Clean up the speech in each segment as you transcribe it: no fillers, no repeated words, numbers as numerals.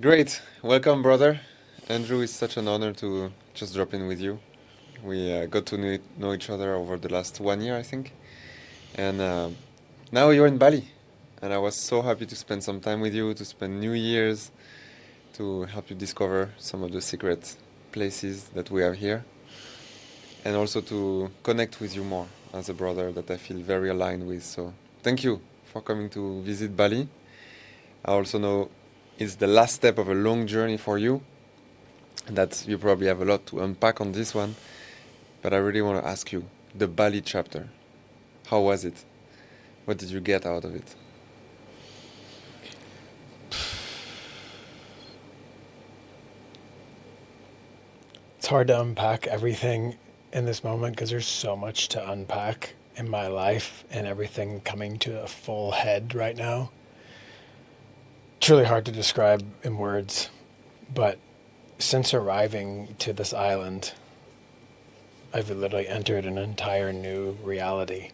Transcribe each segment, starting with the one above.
Great. Welcome, brother. Andrew, it's such an honor to just drop in with you. We got to know each other over the last 1 year, I think. And now you're in Bali. And I was so happy to spend some time with you, to spend New Year's, to help you discover some of the secret places that we have here. And also to connect with you more as a brother that I feel very aligned with. So thank you for coming to visit Bali. I also know it's the last step of a long journey for you, and that you probably have a lot to unpack on this one. But I really want to ask you, the Bali chapter, how was it? What did you get out of it? It's hard to unpack everything in this moment because there's so much to unpack in my life and everything coming to a full head right now. It's really hard to describe in words, but since arriving to this island, I've literally entered an entire new reality.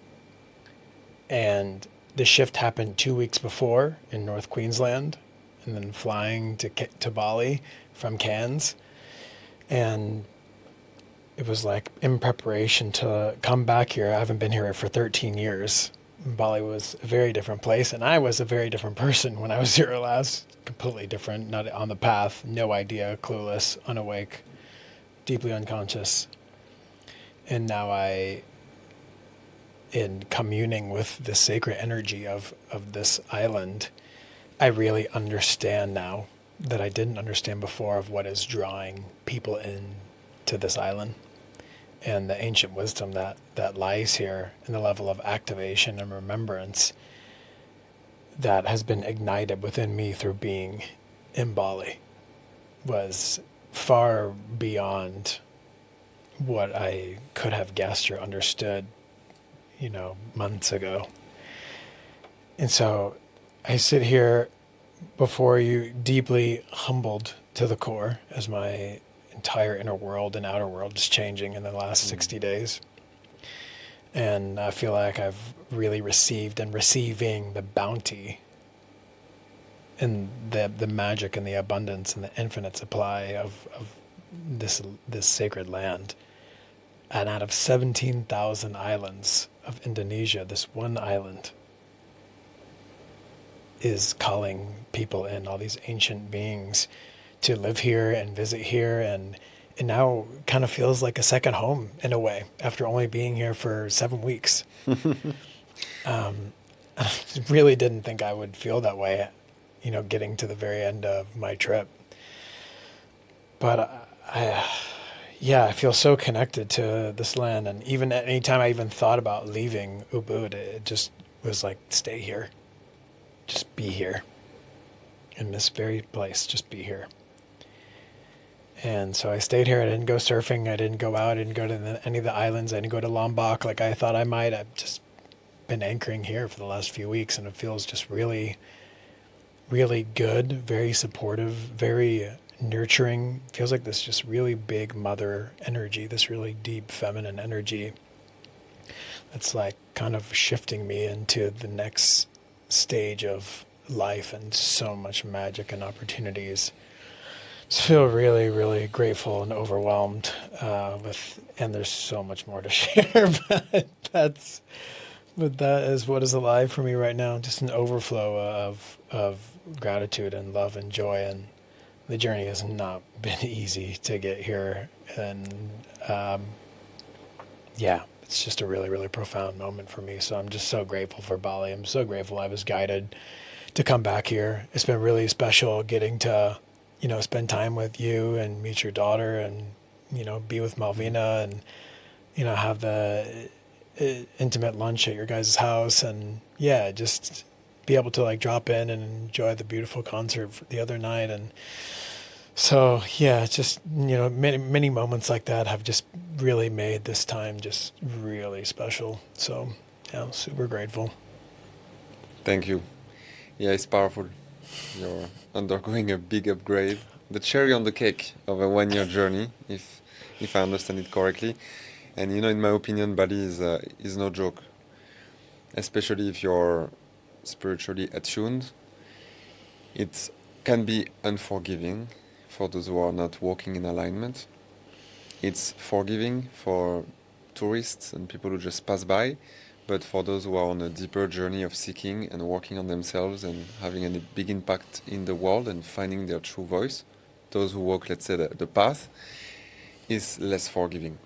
And the shift happened 2 weeks before in North Queensland, and then flying to Bali from Cairns. And it was like in preparation to come back here. I haven't been here for 13 years. Bali was a very different place, and I was a very different person when I was here last. Completely different, not on the path, no idea, clueless, unawake, deeply unconscious. And now in communing with the sacred energy of this island, I really understand now that I didn't understand before of what is drawing people in to this island and the ancient wisdom that lies here and the level of activation and remembrance that has been ignited within me through being in Bali was far beyond what I could have guessed or understood, months ago. And so I sit here before you deeply humbled to the core as my entire inner world and outer world is changing in the last 60 days. And I feel like I've really received and receiving the bounty and the magic and the abundance and the infinite supply of this sacred land. And out of 17,000 islands of Indonesia, this one island is calling people in, all these ancient beings, to live here and visit here, and it now kind of feels like a second home in a way after only being here for 7 weeks. I really didn't think I would feel that way, getting to the very end of my trip. But I feel so connected to this land, and even at any time I even thought about leaving Ubud, it just was like, stay here. Just be here. In this very place, just be here. And so I stayed here. I didn't go surfing. I didn't go out. I didn't go to any of the islands. I didn't go to Lombok like I thought I might. I've just been anchoring here for the last few weeks, and it feels just really, really good, very supportive, very nurturing. Feels like this just really big mother energy, this really deep feminine energy that's like kind of shifting me into the next stage of life and so much magic and opportunities. Just feel really, really grateful and overwhelmed and there's so much more to share, but that is what is alive for me right now. Just an overflow of gratitude and love and joy, and the journey has not been easy to get here, and it's just a really, really profound moment for me. So I'm just so grateful for Bali. I'm so grateful I was guided to come back here. It's been really special getting to spend time with you and meet your daughter, and be with Malvina, and have the intimate lunch at your guys' house, and just be able to like drop in and enjoy the beautiful concert the other night. And so just many moments like that have just really made this time just really special. So super grateful. Thank you. Yeah, it's powerful. You're undergoing a big upgrade. The cherry on the cake of a 1 year journey, if I understand it correctly. And in my opinion, Bali is no joke, especially if you're spiritually attuned. It's can be unforgiving for those who are not walking in alignment. It's forgiving for tourists and people who just pass by, but for those who are on a deeper journey of seeking and working on themselves and having a big impact in the world and finding their true voice, those who walk, let's say, the path, is less forgiving.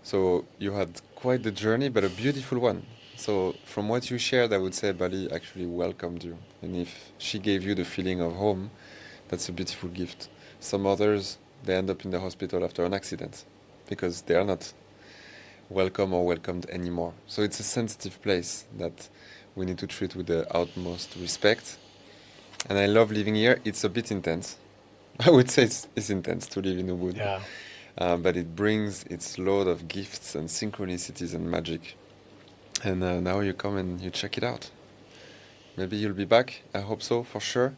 So you had quite the journey, but a beautiful one. So from what you shared, I would say Bali actually welcomed you. And if she gave you the feeling of home, that's a beautiful gift. Some others, they end up in the hospital after an accident because they are not welcome or welcomed anymore. So it's a sensitive place that we need to treat with the utmost respect. And I love living here. It's a bit intense. I would say it's intense to live in Ubud. Yeah. But it brings its load of gifts and synchronicities and magic. And now you come and you check it out. Maybe you'll be back. I hope so, for sure.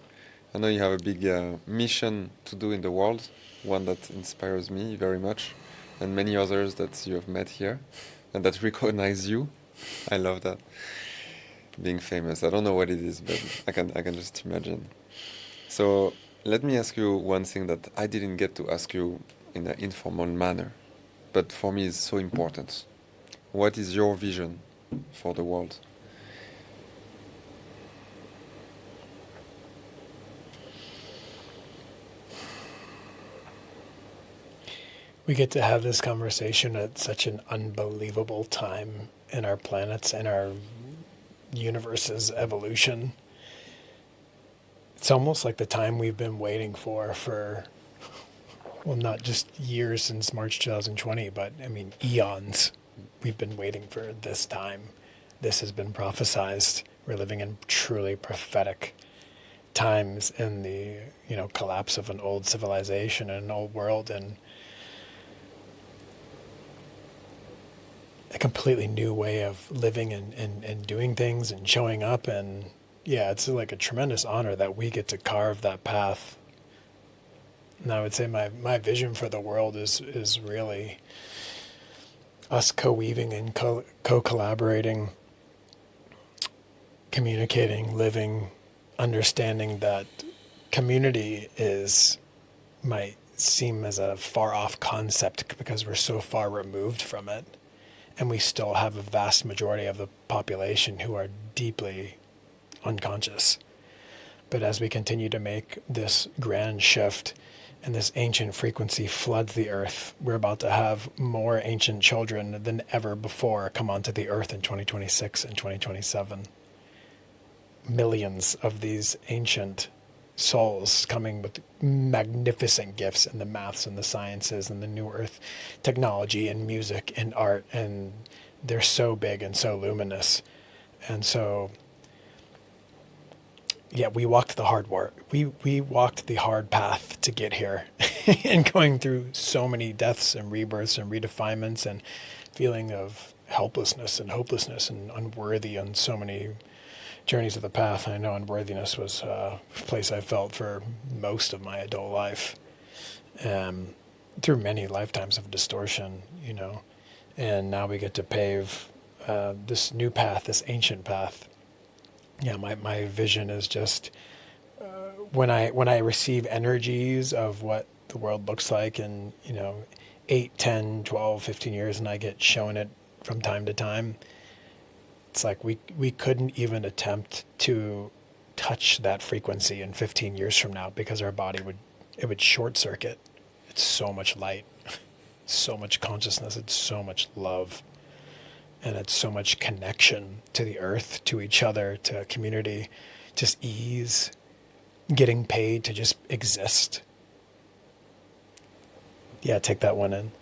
I know you have a big mission to do in the world, one that inspires me very much, and many others that you have met here, and that recognize you. I love that. Being famous. I don't know what it is, but I can just imagine. So let me ask you one thing that I didn't get to ask you in an informal manner, but for me is so important. What is your vision for the world? We get to have this conversation at such an unbelievable time in our planet's and our universe's evolution. It's almost like the time we've been waiting for, well, not just years since March 2020, but I mean, eons. We've been waiting for this time. This has been prophesized. We're living in truly prophetic times in the, collapse of an old civilization and an old world, and a completely new way of living and doing things and showing up. And yeah, it's like a tremendous honor that we get to carve that path. And I would say my vision for the world is really us co-weaving and co-collaborating, communicating, living, understanding that community might seem as a far off concept because we're so far removed from it. And we still have a vast majority of the population who are deeply unconscious. But as we continue to make this grand shift and this ancient frequency floods the earth, we're about to have more ancient children than ever before come onto the earth in 2026 and 2027. Millions of these ancient souls coming with magnificent gifts in the maths and the sciences and the new earth technology and music and art, and they're so big and so luminous. And so yeah, we walked the hard work. We walked the hard path to get here and going through so many deaths and rebirths and redefinements and feeling of helplessness and hopelessness and unworthy on so many journeys of the path. I know unworthiness was a place I felt for most of my adult life, through many lifetimes of distortion, and now we get to pave this new path, this ancient path. Yeah, my vision is just when I receive energies of what the world looks like in 8, 10, 12, 15 years, and I get shown it from time to time. It's like we couldn't even attempt to touch that frequency in 15 years from now because our body would short circuit. It's so much light, so much consciousness, it's so much love, and it's so much connection to the earth, to each other, to community, just ease, getting paid to just exist. Yeah, take that one in.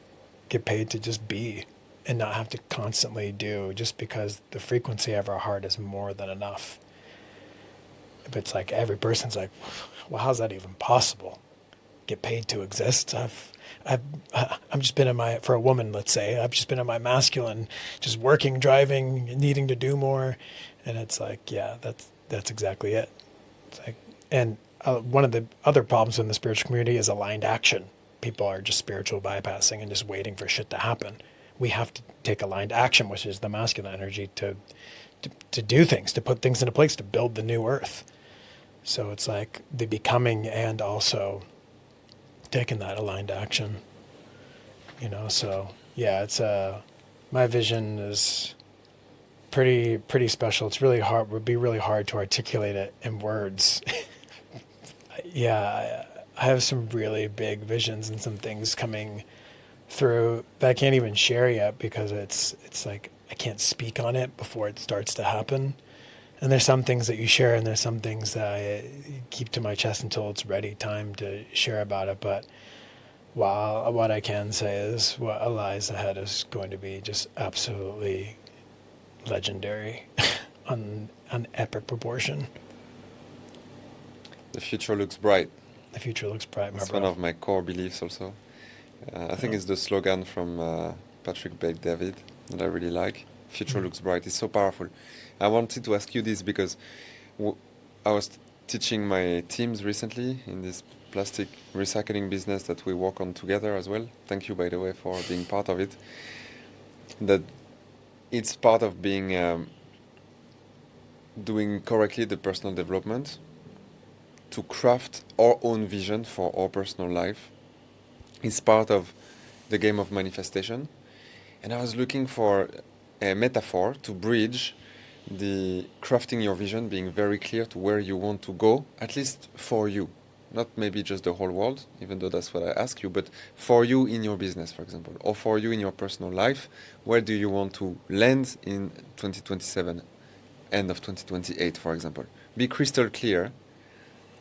Get paid to just be. And not have to constantly do just because the frequency of our heart is more than enough. But it's like every person's like, well, how's that even possible? Get paid to exist? I'm just been for a woman, let's say, I've just been in my masculine, just working, driving, needing to do more. And it's like, yeah, that's exactly it. It's like, and one of the other problems in the spiritual community is aligned action. People are just spiritual bypassing and just waiting for shit to happen. We have to take aligned action, which is the masculine energy, to do things, to put things into place, to build the new earth. So it's like the becoming and also taking that aligned action. So yeah, it's my vision is pretty special. It's really hard. Would be really hard to articulate it in words. Yeah, I have some really big visions and some things coming through that I can't even share yet because it's like I can't speak on it before it starts to happen. And there's some things that you share, and there's some things that I keep to my chest until it's ready time to share about it. But while what I can say is what lies ahead is going to be just absolutely legendary on an epic proportion. The future looks bright. The future looks bright, my It's bro. one of my core beliefs also. I think it's the slogan from Patrick David that I really like. Future looks bright. It's so powerful. I wanted to ask you this because I was teaching my teams recently in this plastic recycling business that we work on together as well. Thank you, by the way, for being part of it. That it's part of being doing correctly the personal development to craft our own vision for our personal life. It's part of the game of manifestation. And I was looking for a metaphor to bridge the crafting your vision, being very clear to where you want to go, at least for you. Not maybe just the whole world, even though that's what I ask you, but for you in your business, for example, or for you in your personal life, where do you want to land in 2027, end of 2028, for example? Be crystal clear,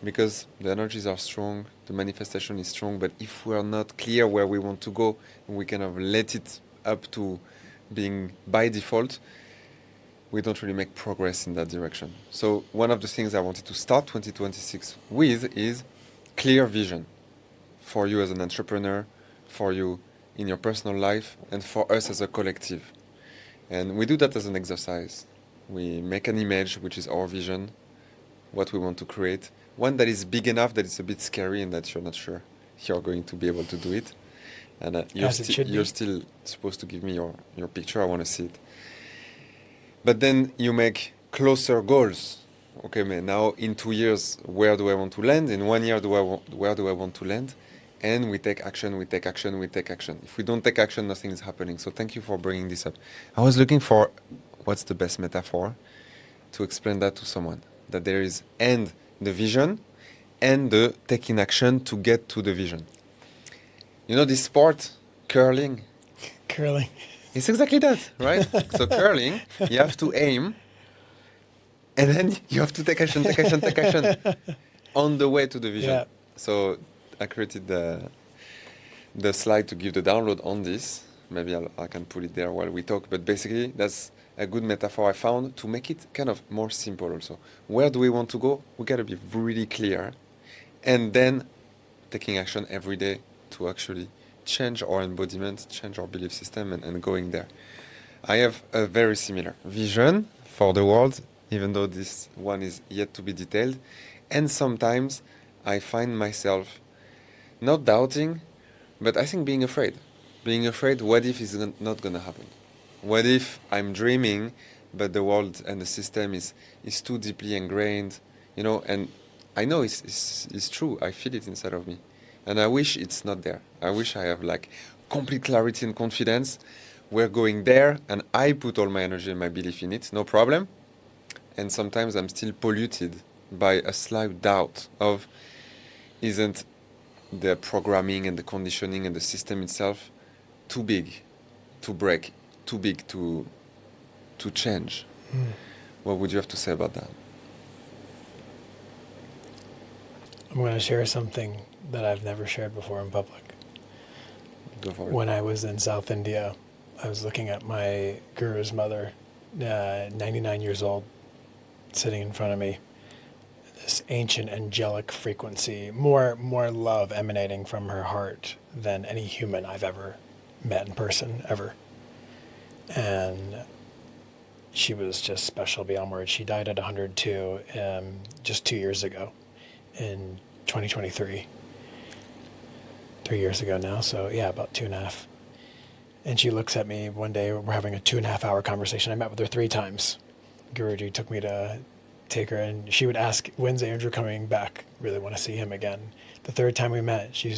because the energies are strong, the manifestation is strong, but if we are not clear where we want to go, and we kind of let it up to being by default, we don't really make progress in that direction. So one of the things I wanted to start 2026 with is clear vision for you as an entrepreneur, for you in your personal life, and for us as a collective. And we do that as an exercise. We make an image, which is our vision, what we want to create, one that is big enough that it's a bit scary and that you're not sure you're going to be able to do it. And you're still supposed to give me your picture. I want to see it. But then you make closer goals. Okay, man, now in 2 years, where do I want to land? In 1 year, where do I want to land? And we take action, we take action, we take action. If we don't take action, nothing is happening. So thank you for bringing this up. I was looking for what's the best metaphor to explain that to someone. That there is and the vision and the taking action to get to the vision. You know this sport, curling? Curling. It's exactly that, right? So curling, you have to aim, and then you have to take action on the way to the vision. Yeah. So I created the slide to give the download on this. Maybe I can put it there while we talk. But basically, that's a good metaphor I found to make it kind of more simple also. Where do we want to go? We got to be really clear. And then taking action every day to actually change our embodiment, change our belief system, and going there. I have a very similar vision for the world, even though this one is yet to be detailed. And sometimes I find myself not doubting, but I think being afraid. Being afraid, what if it's not going to happen? What if I'm dreaming, but the world and the system is too deeply ingrained, and I know it's true. I feel it inside of me. And I wish it's not there. I wish I have complete clarity and confidence. We're going there, and I put all my energy and my belief in it, no problem. And sometimes I'm still polluted by a slight doubt of, isn't the programming and the conditioning and the system itself too big to break, too big to change? What would you have to say about that? I'm going to share something that I've never shared before in public. Go for it. When I was in South India, I was looking at my guru's mother, 99 years old, sitting in front of me. This ancient angelic frequency, more love emanating from her heart than any human I've ever met in person, ever. And she was just special beyond words. She died at 102 just 2 years ago in 2023. 3 years ago now, so yeah, about 2.5. And she looks at me one day, we're having a 2.5 hour conversation. I met with her 3 times. Guruji took me to take her, and she would ask, "When's Andrew coming back? Really want to see him again." The third time we met, she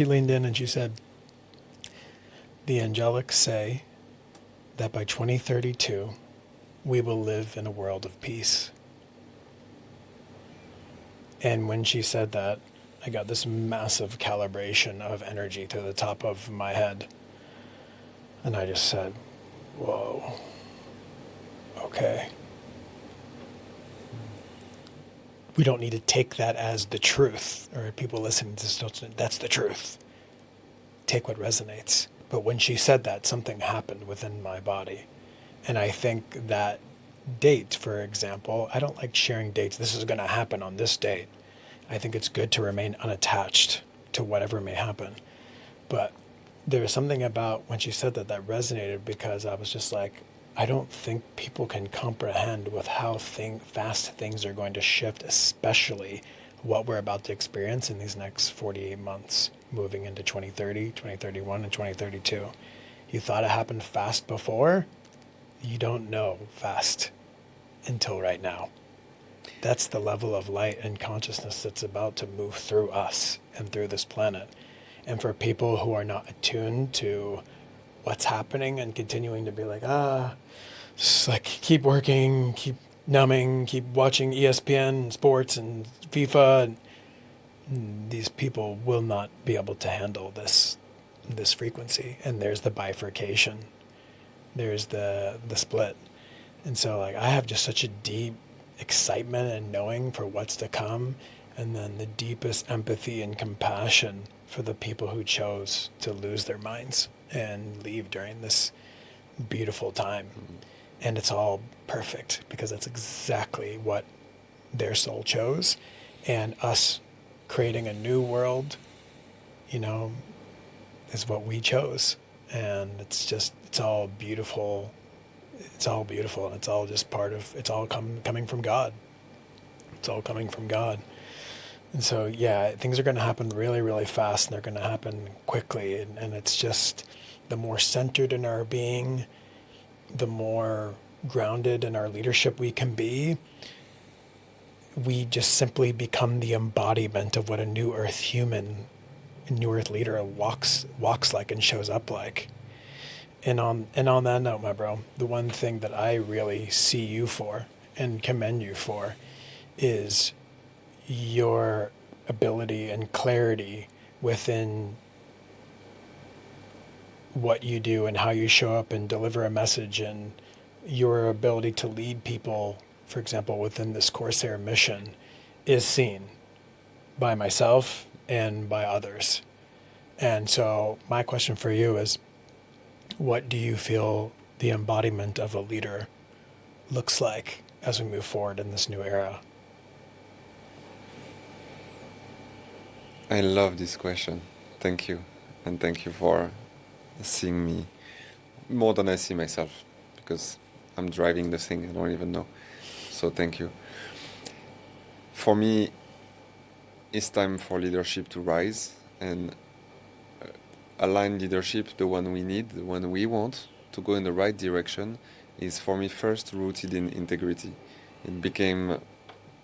leaned in and she said, "The angelics say that by 2032, we will live in a world of peace." And when she said that, I got this massive calibration of energy to the top of my head. And I just said, whoa, okay. We don't need to take that as the truth, or people listening to this, that's the truth. Take what resonates. But when she said that, something happened within my body. And I think that date, for example, I don't like sharing dates. This is going to happen on this date. I think it's good to remain unattached to whatever may happen. But there was something about when she said that resonated, because I was just like, I don't think people can comprehend with how fast things are going to shift, especially what we're about to experience in these next 48 months, moving into 2030, 2031, and 2032. You thought it happened fast before? You don't know fast until right now. That's the level of light and consciousness that's about to move through us and through this planet. And for people who are not attuned to what's happening and continuing to be like, just like keep working, keep numbing, keep watching ESPN and sports and FIFA, these people will not be able to handle this frequency. And there's the bifurcation. There's the split. And so like I have just such a deep excitement and knowing for what's to come, and then the deepest empathy and compassion for the people who chose to lose their minds and leave during this beautiful time. And it's all perfect because that's exactly what their soul chose. And us creating a new world, is what we chose. And it's all beautiful. It's all beautiful, and it's all just it's all coming from God. It's all coming from God. And so, yeah, things are going to happen really, really fast, and they're going to happen quickly. And it's just the more centered in our being, the more grounded in our leadership we can be, we just simply become the embodiment of what a new earth human, a new earth leader walks like and shows up like. And on that note, my bro, the one thing that I really see you for and commend you for is your ability and clarity within what you do and how you show up and deliver a message, and your ability to lead people, for example, within this Corsair mission is seen by myself and by others. And so my question for you is, what do you feel the embodiment of a leader looks like as we move forward in this new era? I love this question. Thank you. And thank you for seeing me more than I see myself, because I'm driving the thing, I don't even know. So thank you. For me, it's time for leadership to rise and align leadership, the one we need, the one we want to go in the right direction, is for me first rooted in integrity. It became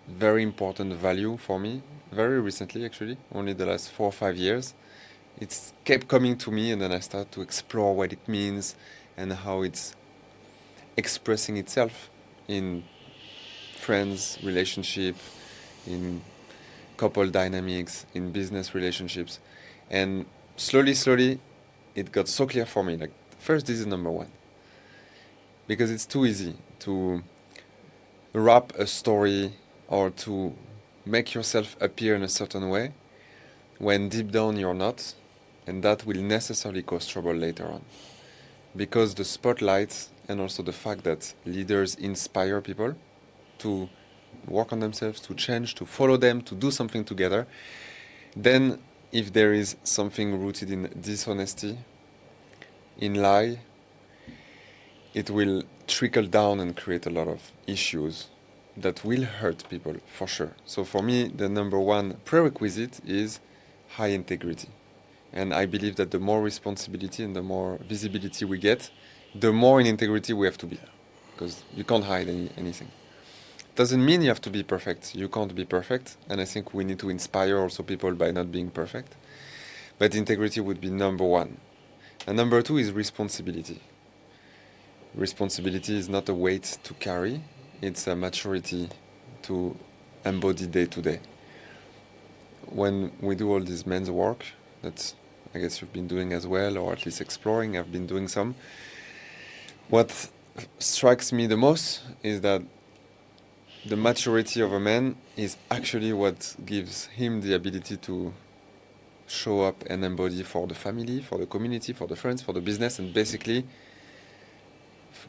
very important value for me very recently, actually, only the last 4 or 5 years. It's kept coming to me, and then I started to explore what it means and how it's expressing itself in friends, relationship, in couple dynamics, in business relationships. And slowly, it got so clear for me. Like, first, this is number one. Because it's too easy to wrap a story or to make yourself appear in a certain way when deep down you're not. And that will necessarily cause trouble later on. Because the spotlight and also the fact that leaders inspire people to work on themselves, to change, to follow them, to do something together, then if there is something rooted in dishonesty, in lie, it will trickle down and create a lot of issues that will hurt people, for sure. So for me, the number one prerequisite is high integrity. And I believe that the more responsibility and the more visibility we get, the more in integrity we have to be. Because you can't hide anything. doesn't mean you have to be perfect. You can't be perfect. And I think we need to inspire also people by not being perfect. But integrity would be number one. And number two is responsibility. Responsibility is not a weight to carry, it's a maturity to embody day to day. When we do all this men's work, that I guess you've been doing as well, or at least exploring, I've been doing some, what strikes me the most is that the maturity of a man is actually what gives him the ability to show up and embody for the family, for the community, for the friends, for the business, and basically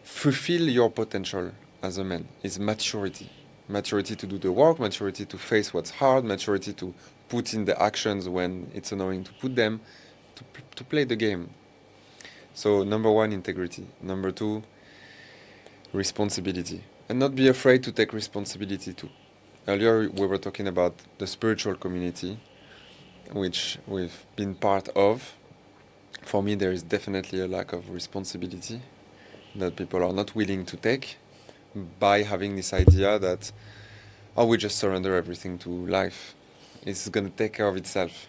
fulfill your potential as a man. Is maturity. Maturity to do the work, maturity to face what's hard, maturity to put in the actions when it's annoying to put them, to play the game. So number one, integrity. Number two, responsibility. And not be afraid to take responsibility too. Earlier we were talking about the spiritual community, which we've been part of. For me, there is definitely a lack of responsibility that people are not willing to take by having this idea that, oh, we just surrender everything to life. It's going to take care of itself.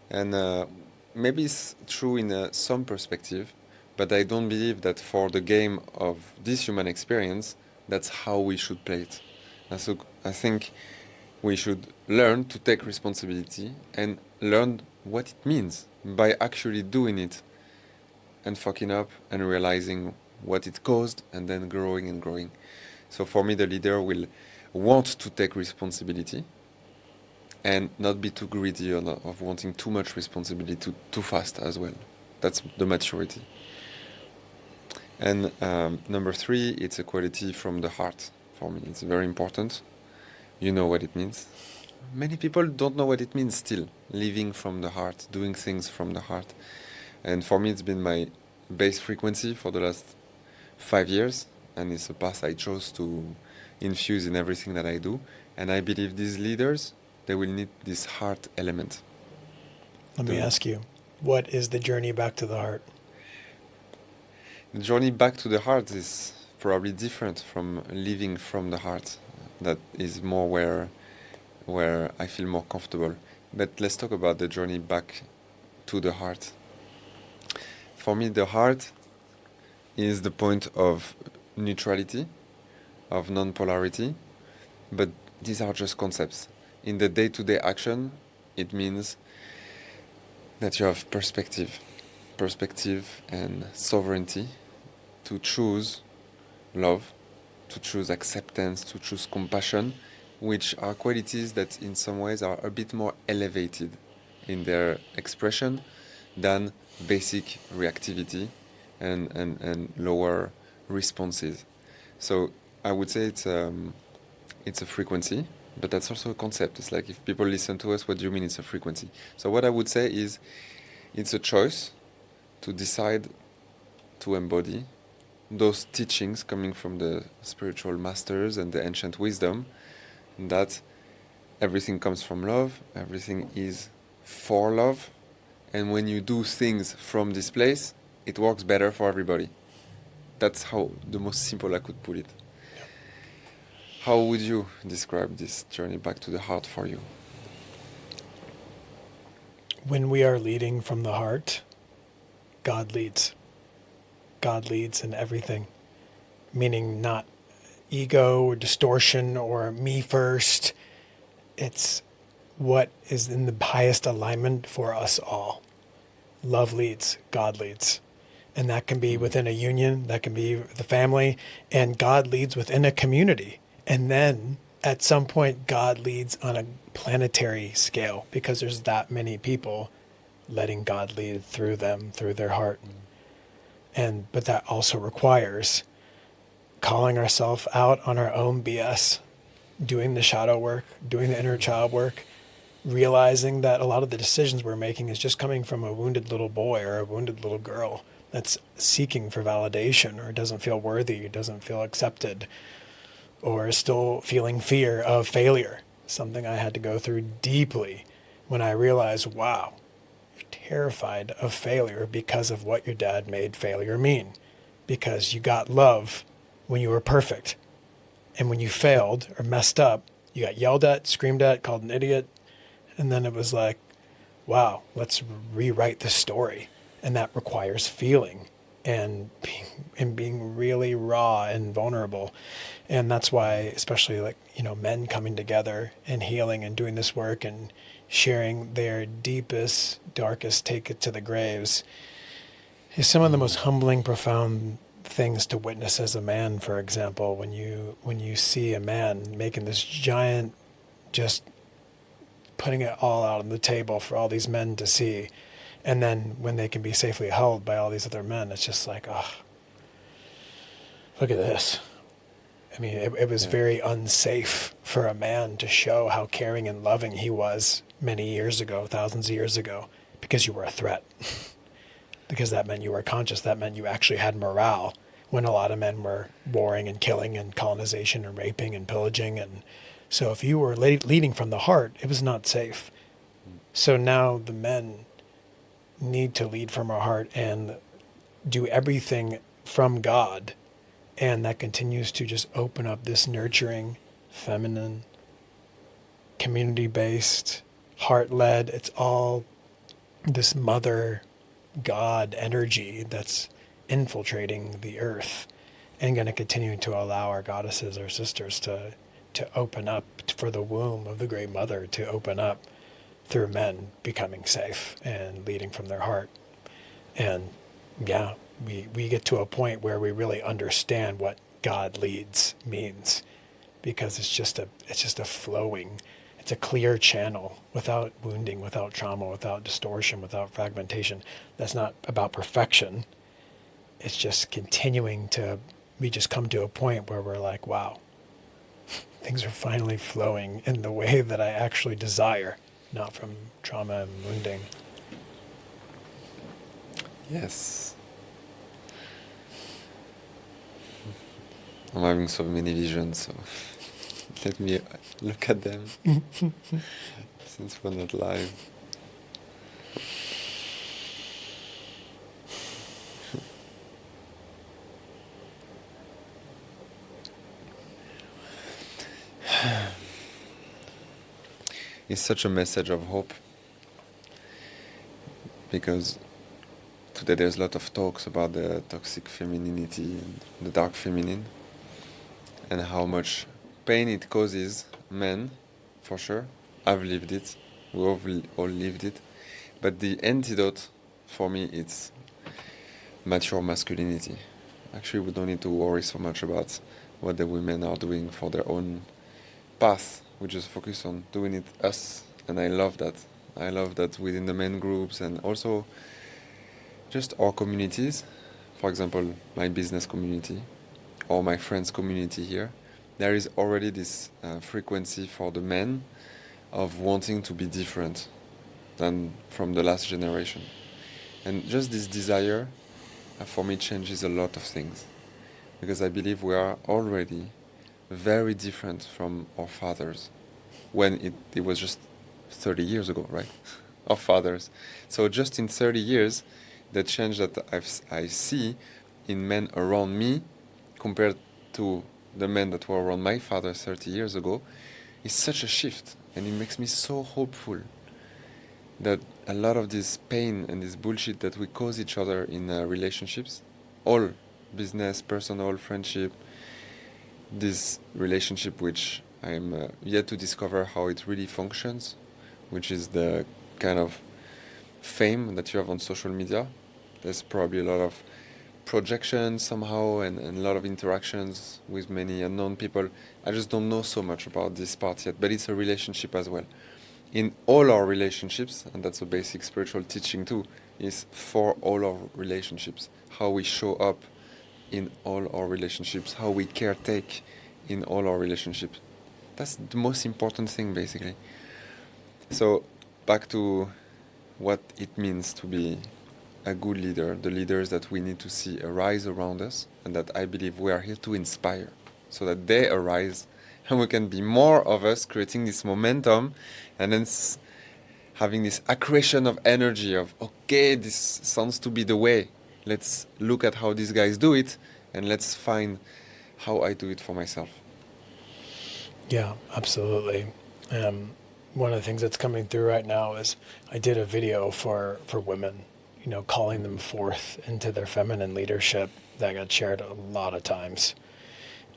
And maybe it's true in some perspective, but I don't believe that for the game of this human experience, that's how we should play it. And so I think we should learn to take responsibility and learn what it means by actually doing it and fucking up and realizing what it caused and then growing and growing. So for me, the leader will want to take responsibility and not be too greedy of wanting too much responsibility too fast as well. That's the maturity. And number three, it's a quality from the heart. For me, it's very important. You know what it means. Many people don't know what it means still, living from the heart, doing things from the heart. And for me, it's been my base frequency for the last 5 years, and it's a path I chose to infuse in everything that I do. And I believe these leaders, they will need this heart element. Let me ask you, what is the journey back to the heart? The journey back to the heart is probably different from living from the heart. That is more where I feel more comfortable. But let's talk about the journey back to the heart. For me, the heart is the point of neutrality, of non-polarity, but these are just concepts. In the day-to-day action, it means that you have perspective and sovereignty to choose love, to choose acceptance, to choose compassion, which are qualities that in some ways are a bit more elevated in their expression than basic reactivity and lower responses. So I would say it's a frequency, but that's also a concept. It's like if people listen to us, what do you mean it's a frequency? So what I would say is it's a choice to decide to embody those teachings coming from the spiritual masters and the ancient wisdom, that everything comes from love, everything is for love, and when you do things from this place, it works better for everybody. That's how the most simple I could put it. Yeah. How would you describe this journey back to the heart for you? When we are leading from the heart, God leads. God leads in everything, meaning not ego or distortion or me first. It's what is in the highest alignment for us all. Love leads, God leads. And that can be within a union, that can be the family, and God leads within a community. And then at some point, God leads on a planetary scale because there's that many people letting God lead through them, through their heart. But that also requires calling ourselves out on our own BS, doing the shadow work, doing the inner child work, realizing that a lot of the decisions we're making is just coming from a wounded little boy or a wounded little girl that's seeking for validation or doesn't feel worthy, doesn't feel accepted, or is still feeling fear of failure. Something I had to go through deeply when I realized, wow, you're terrified of failure because of what your dad made failure mean. Because you got love when you were perfect. And when you failed or messed up, you got yelled at, screamed at, called an idiot. And then it was like, wow, let's rewrite the story. And that requires feeling and being really raw and vulnerable. And that's why, especially like, men coming together and healing and doing this work and sharing their deepest, darkest take it to the graves is some of the most humbling, profound things to witness as a man. For example, when you see a man making this giant, just putting it all out on the table for all these men to see, and then when they can be safely held by all these other men, it's just like, oh, look at this. I mean, it was very unsafe for a man to show how caring and loving he was many years ago, thousands of years ago, because you were a threat. Because that meant you were conscious. That meant you actually had morale, when a lot of men were warring and killing and colonization and raping and pillaging. And so if you were leading from the heart, it was not safe. So now the men need to lead from our heart and do everything from God. And that continues to just open up this nurturing, feminine, community-based, heart-led. It's all this mother God energy that's infiltrating the earth and going to continue to allow our goddesses, our sisters, to open up, for the womb of the Great Mother to open up through men becoming safe and leading from their heart. And yeah, we get to a point where we really understand what God leads means, because it's just a flowing, it's a clear channel without wounding, without trauma, without distortion, without fragmentation. That's not about perfection. It's just continuing to, we just come to a point where we're like, wow, things are finally flowing in the way that I actually desire, not from trauma and wounding. Yes. I'm having so many visions, so let me look at them since we're not live. It's such a message of hope, because today there's a lot of talks about the toxic femininity and the dark feminine, and how much pain it causes men, for sure. I've lived it, we all lived it, but the antidote for me it's mature masculinity. Actually, we don't need to worry so much about what the women are doing for their own path. We just focus on doing it us, and I love that. I love that within the men groups and also just our communities. For example, my business community or my friends community here, there is already this frequency for the men of wanting to be different than from the last generation. And just this desire, for me, changes a lot of things. Because I believe we are already very different from our fathers, when it was just 30 years ago, right? Our fathers. So just in 30 years, the change that I see in men around me compared to the men that were around my father 30 years ago is such a shift. And it makes me so hopeful that a lot of this pain and this bullshit that we cause each other in relationships, all business, personal, friendship, this relationship which I'm yet to discover how it really functions, which is the kind of fame that you have on social media. There's probably a lot of projection somehow and a lot of interactions with many unknown people. I just don't know so much about this part yet, but it's a relationship as well. In all our relationships, and that's a basic spiritual teaching too, is for all our relationships, how we show up in all our relationships, how we caretake in all our relationships. That's the most important thing, basically. So, back to what it means to be a good leader, the leaders that we need to see arise around us, and that I believe we are here to inspire, so that they arise, and we can be more of us, creating this momentum, and then having this accretion of energy of, okay, this sounds to be the way. Let's look at how these guys do it, and let's find how I do it for myself. Yeah, absolutely. Um, One of the things that's coming through right now is I did a video for women, calling them forth into their feminine leadership that got shared a lot of times.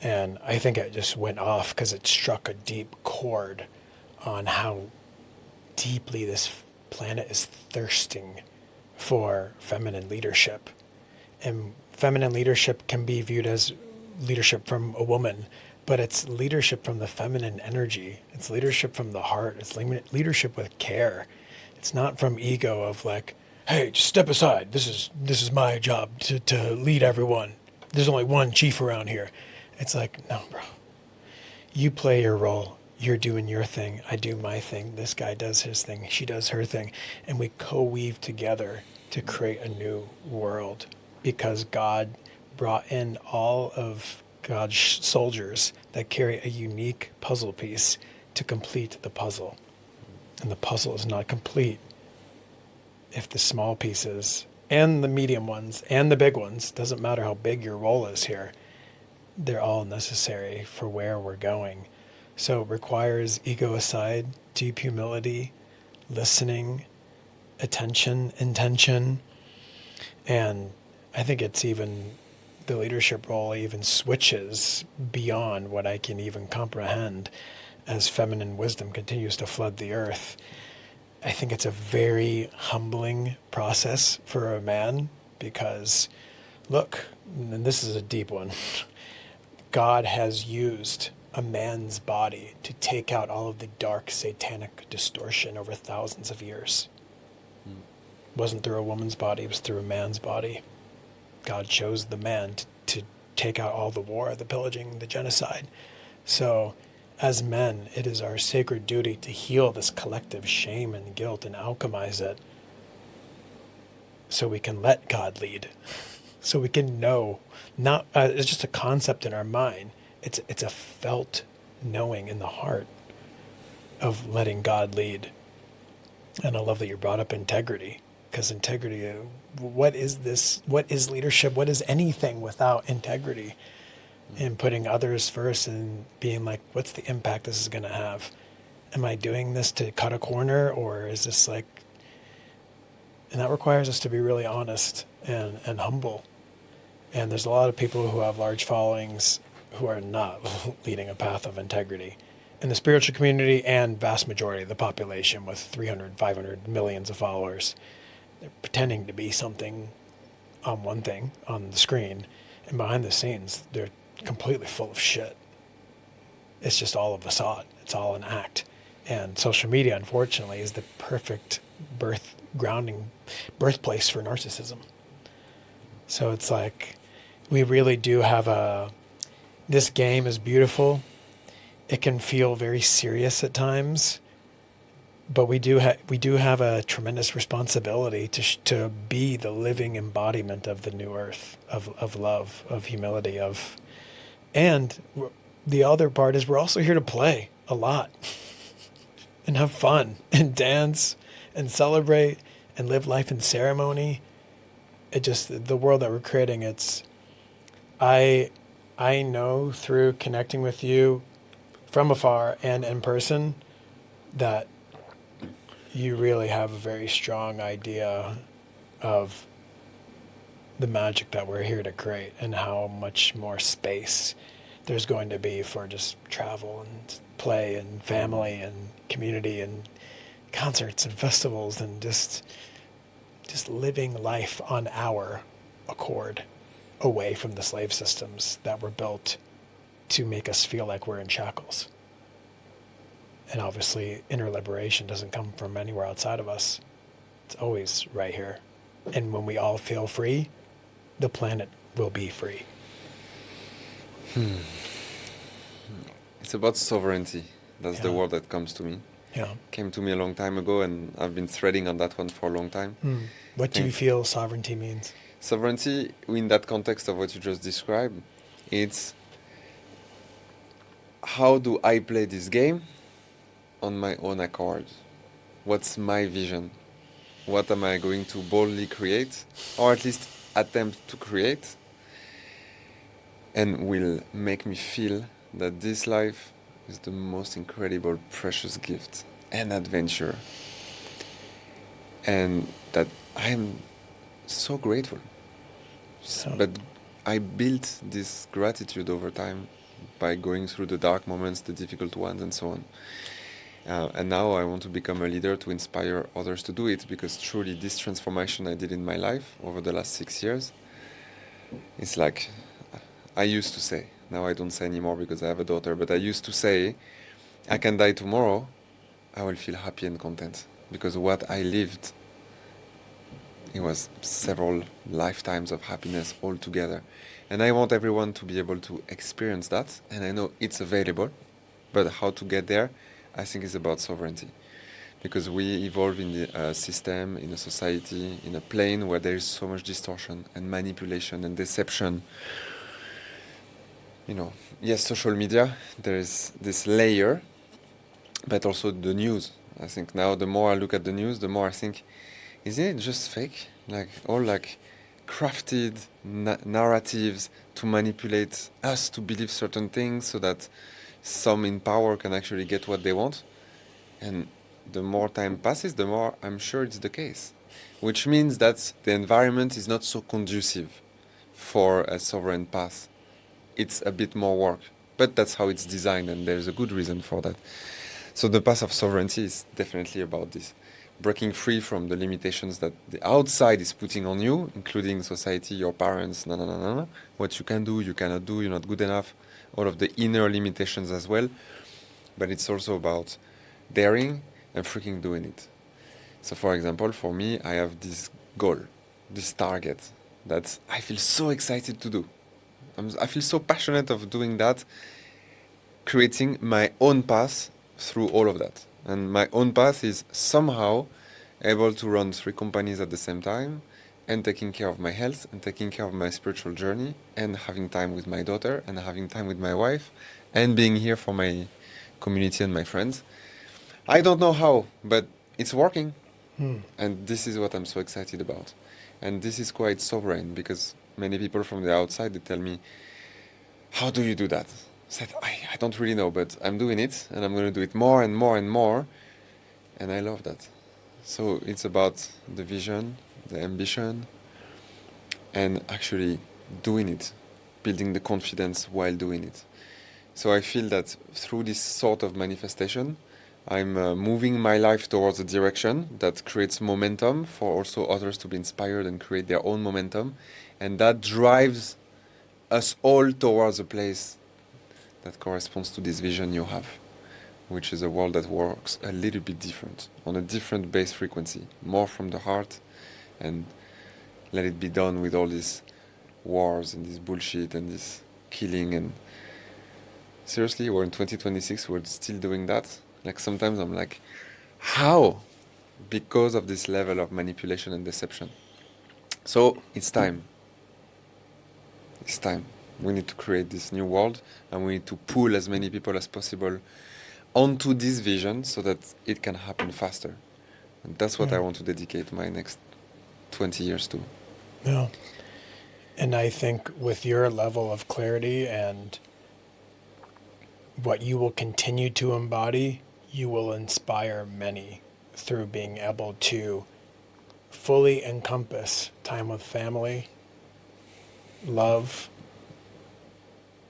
And I think it just went off because it struck a deep chord on how deeply this planet is thirsting for feminine leadership. And feminine leadership can be viewed as leadership from a woman, but it's leadership from the feminine energy. It's leadership from the heart. It's leadership with care. It's not from ego of like, hey, just step aside. This is my job to lead everyone. There's only one chief around here. It's like, no, bro. You play your role. You're doing your thing. I do my thing. This guy does his thing. She does her thing. And we co-weave together to create a new world because God brought in all of God's soldiers that carry a unique puzzle piece to complete the puzzle. And the puzzle is not complete if the small pieces and the medium ones and the big ones, doesn't matter how big your role is here, they're all necessary for where we're going. So it requires ego aside, deep humility, listening, attention, intention. And I think it's even the leadership role even switches beyond what I can even comprehend as feminine wisdom continues to flood the earth. I think it's a very humbling process for a man because, look, and this is a deep one, God has used a man's body to take out all of the dark satanic distortion over thousands of years. It wasn't through a woman's body, it was through a man's body. God chose the man to take out all the war, the pillaging, the genocide. So as men, it is our sacred duty to heal this collective shame and guilt and alchemize it so we can let God lead, so we can know, not it's just a concept in our mind, it's a felt knowing in the heart of letting God lead. And I love that you brought up integrity, because integrity, what is this? What is leadership? What is anything without integrity? And putting others first and being like, what's the impact this is going to have? Am I doing this to cut a corner, or is this like, and that requires us to be really honest and humble. And there's a lot of people who have large followings who are not leading a path of integrity in the spiritual community, and vast majority of the population with 300, 500 millions of followers. They're pretending to be something on one thing on the screen, and behind the scenes, they're completely full of shit. It's just all a facade. It's all an act. And social media, unfortunately, is the perfect birthplace for narcissism. So it's like, we really do have this game is beautiful. It can feel very serious at times, but we do have a tremendous responsibility to be the living embodiment of the new earth, of love, of humility, and the other part is we're also here to play a lot and have fun and dance and celebrate and live life in ceremony. It just, the world that we're creating, I know through connecting with you from afar and in person that you really have a very strong idea of the magic that we're here to create, and how much more space there's going to be for just travel and play and family and community and concerts and festivals and just living life on our accord, away from the slave systems that were built to make us feel like we're in shackles. And obviously, inner liberation doesn't come from anywhere outside of us. It's always right here. And when we all feel free, the planet will be free. It's about sovereignty. That's the Yeah. word that comes to me. Yeah. Came to me a long time ago, and I've been threading on that one for a long time. What do you feel sovereignty means? Sovereignty, in that context of what you just described, it's how do I play this game on my own accord? What's my vision? What am I going to boldly create, or at least attempt to create, and will make me feel that this life is the most incredible, precious gift and adventure. And that I am so grateful. So, But I built this gratitude over time by going through the dark moments, the difficult ones, and so on. And now I want to become a leader to inspire others to do it, because truly this transformation I did in my life over the last 6 years, it's like I used to say, now I don't say anymore because I have a daughter, but I used to say, I can die tomorrow, I will feel happy and content, because what I lived, it was several lifetimes of happiness all together. And I want everyone to be able to experience that, and I know it's available, but how to get there, I think is about sovereignty. Because we evolve in the system, in a society, in a plane where there is so much distortion and manipulation and deception. You know, yes, social media, there is this layer, but also the news. I think now the more I look at the news, the more I think, isn't it just fake? Like all like crafted narratives to manipulate us to believe certain things so that some in power can actually get what they want. And the more time passes, the more I'm sure it's the case. Which means that the environment is not so conducive for a sovereign path. It's a bit more work. But that's how it's designed, and there's a good reason for that. So the path of sovereignty is definitely about this. Breaking free from the limitations that the outside is putting on you, including society, your parents, what you can do, you cannot do, you're not good enough, all of the inner limitations as well. But it's also about daring and freaking doing it. So for example, for me, I have this goal, this target that I feel so excited to do. I feel so passionate of doing that, creating my own path through all of that. And my own path is somehow able to run 3 companies at the same time, and taking care of my health, and taking care of my spiritual journey, and having time with my daughter, and having time with my wife, and being here for my community and my friends. I don't know how, but it's working. And this is what I'm so excited about. And this is quite sovereign, because many people from the outside, they tell me, how do you do that? I said, I don't really know, but I'm doing it, and I'm going to do it more and more and more. And I love that. So it's about the vision, the ambition, and actually doing it, building the confidence while doing it. So I feel that through this sort of manifestation, I'm moving my life towards a direction that creates momentum for also others to be inspired and create their own momentum. And that drives us all towards a place that corresponds to this vision you have, which is a world that works a little bit different, on a different base frequency, more from the heart, and let it be done with all these wars and this bullshit and this killing. And seriously, we're in 2026, we're still doing that. Like sometimes I'm like, how? Because of this level of manipulation and deception. So it's time. It's time. We need to create this new world, and we need to pull as many people as possible onto this vision so that it can happen faster. And that's what I want to dedicate my next 20 years to. yeah. And I think with your level of clarity and what you will continue to embody, you will inspire many through being able to fully encompass time with family, love,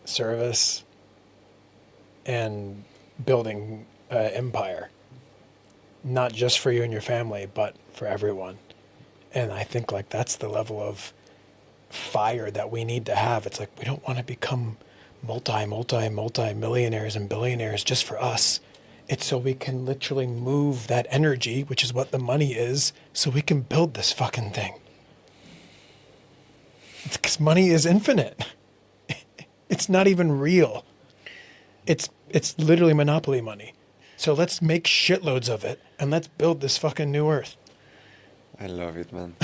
service, and building an empire, not just for you and your family, but for everyone. And I think like that's the level of fire that we need to have. It's like we don't want to become multi-millionaires and billionaires just for us. It's so we can literally move that energy, which is what the money is, so we can build this fucking thing. Because money is infinite. It's not even real. It's literally monopoly money. So let's make shitloads of it, and let's build this fucking new earth. I love it, man.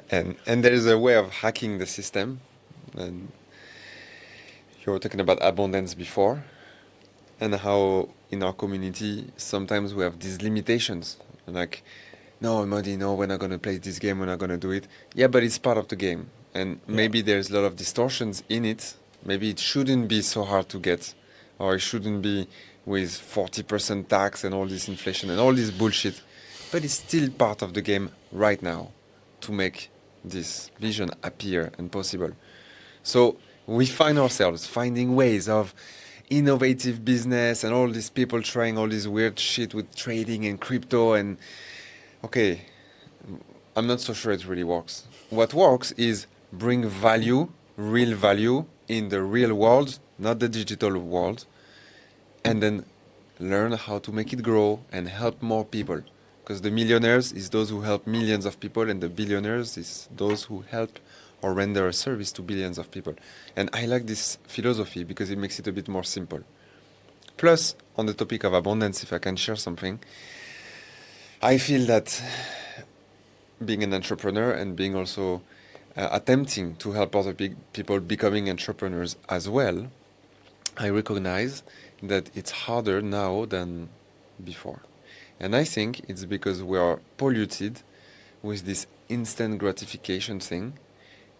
And there is a way of hacking the system. And you were talking about abundance before, and how in our community sometimes we have these limitations. Like, no, Modi, no, we're not going to play this game, we're not going to do it. Yeah, but it's part of the game. And maybe there's a lot of distortions in it. Maybe it shouldn't be so hard to get or it shouldn't be with 40% tax and all this inflation and all this bullshit. But it's still part of the game right now to make this vision appear and possible. So we find ourselves finding ways of innovative business and all these people trying all this weird shit with trading and crypto and okay, I'm not so sure it really works. What works is bring value, real value in the real world, not the digital world, and then learn how to make it grow and help more people. Because the millionaires is those who help millions of people, and the billionaires is those who help or render a service to billions of people. And I like this philosophy because it makes it a bit more simple. Plus, on the topic of abundance, if I can share something, I feel that being an entrepreneur and being also attempting to help other people becoming entrepreneurs as well, I recognize that it's harder now than before. And I think it's because we are polluted with this instant gratification thing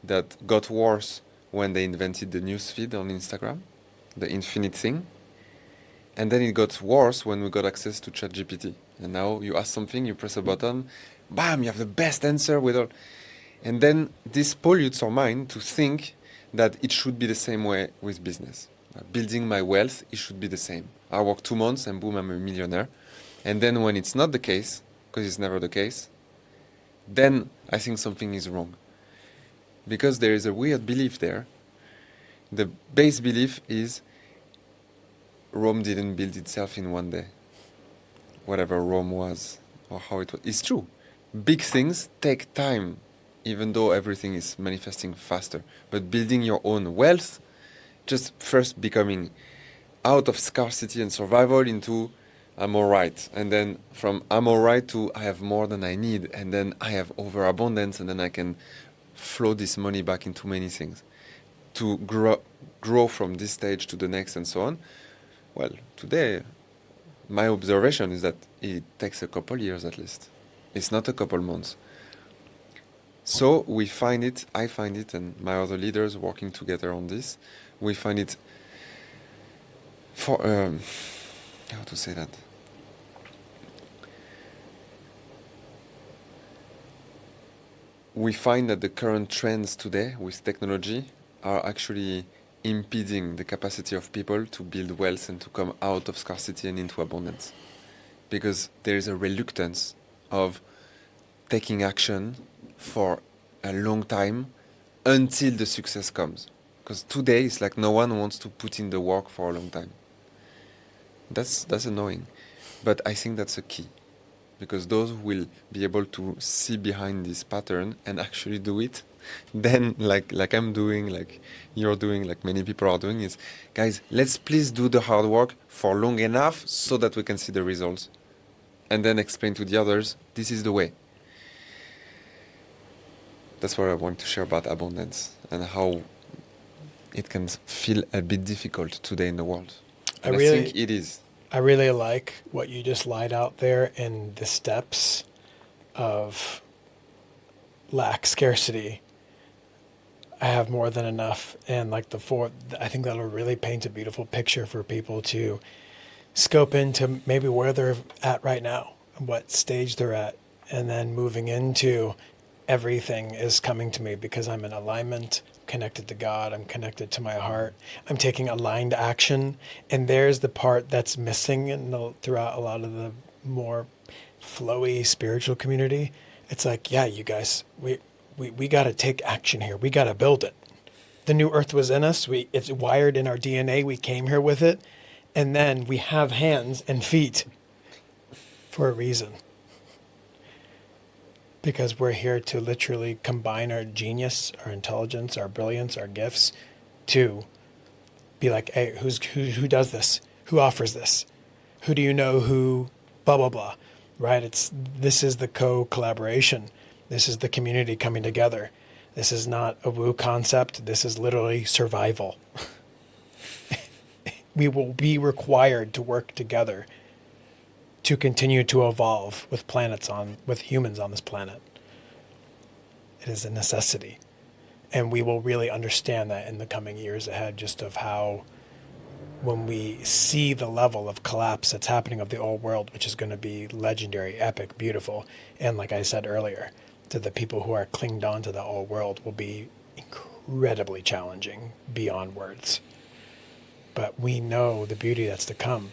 that got worse when they invented the newsfeed on Instagram, the infinite thing. And then it got worse when we got access to ChatGPT. And now you ask something, you press a button, bam, you have the best answer with all. And then this pollutes our mind to think that it should be the same way with business. Building my wealth, it should be the same. I work 2 months and boom, I'm a millionaire. And then when it's not the case, because it's never the case, then I think something is wrong. Because there is a weird belief there. The base belief is Rome didn't build itself in one day. Whatever Rome was, or how it was. It's true. Big things take time, even though everything is manifesting faster. But building your own wealth, just first becoming out of scarcity and survival into I'm all right. And then from I'm all right to I have more than I need. And then I have overabundance. And then I can flow this money back into many things. To grow from this stage to the next and so on. Well, today, my observation is that it takes a couple years at least. It's not a couple months. So we find it, I find it, and my other leaders working together on this, we find it for, how to say that? We find that the current trends today with technology are actually impeding the capacity of people to build wealth and to come out of scarcity and into abundance. Because there is a reluctance of taking action for a long time until the success comes. Because today it's like no one wants to put in the work for a long time. That's annoying. But I think that's a key. Because those who will be able to see behind this pattern and actually do it, then like I'm doing, like you're doing, like many people are doing, is guys, let's please do the hard work for long enough so that we can see the results. And then explain to the others, this is the way. That's what I want to share about abundance and how it can feel a bit difficult today in the world. And I think it is. I really like what you just laid out there in the steps of lack, scarcity. I have more than enough. And like I think that'll really paint a beautiful picture for people to scope into maybe where they're at right now, what stage they're at, and then moving into everything is coming to me because I'm in alignment, connected to God, I'm connected to my heart, I'm taking aligned action. And there's the part that's missing throughout a lot of the more flowy spiritual community. It's like, yeah, you guys, we got to take action here. We got to build it. The new earth was in us. It's wired in our DNA. We came here with it. And then we have hands and feet for a reason. Because we're here to literally combine our genius, our intelligence, our brilliance, our gifts to be like, hey, who does this? Who offers this? Who do you know who blah, blah, blah, right? This is the co-collaboration. This is the community coming together. This is not a woo concept. This is literally survival. We will be required to work together to continue to evolve with humans on this planet. It is a necessity. And we will really understand that in the coming years ahead, just of how when we see the level of collapse that's happening of the old world, which is going to be legendary, epic, beautiful, and like I said earlier, to the people who are clinged on to the old world will be incredibly challenging beyond words. But we know the beauty that's to come,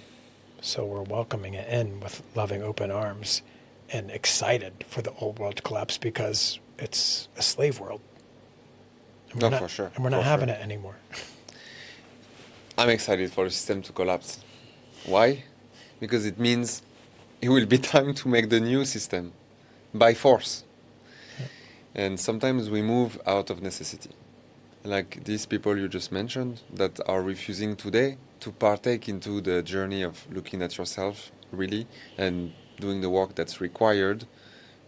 so we're welcoming it in with loving open arms and excited for the old world to collapse because it's a slave world. And No, we're not, for sure. and we're not having it anymore. I'm excited for the system to collapse. Why? Because it means it will be time to make the new system by force. And sometimes we move out of necessity. Like these people you just mentioned that are refusing today to partake into the journey of looking at yourself really and doing the work that's required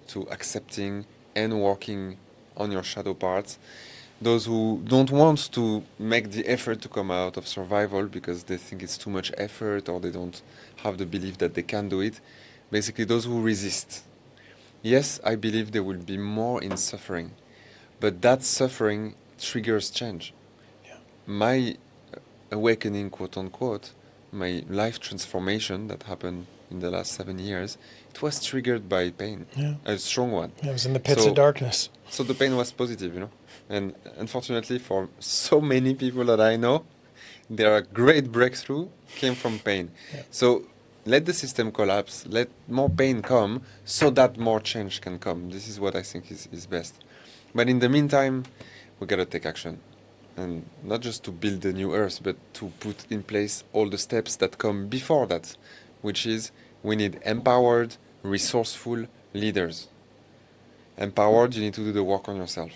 to accepting and working on your shadow parts. Those who don't want to make the effort to come out of survival because they think it's too much effort or they don't have the belief that they can do it. Basically, those who resist. Yes, I believe there will be more in suffering, but that suffering triggers change. Yeah. My awakening, quote unquote, my life transformation that happened in the last 7 years, it was triggered by pain, Yeah. a strong one. It was in the pits of darkness. So the pain was positive, you know. And unfortunately, for so many people that I know, their great breakthrough came from pain. Yeah. So let the system collapse, let more pain come, so that more change can come. This is what I think is best. But in the meantime, we gotta take action. And not just to build the new earth, but to put in place all the steps that come before that, which is we need empowered, resourceful leaders. Empowered, you need to do the work on yourself.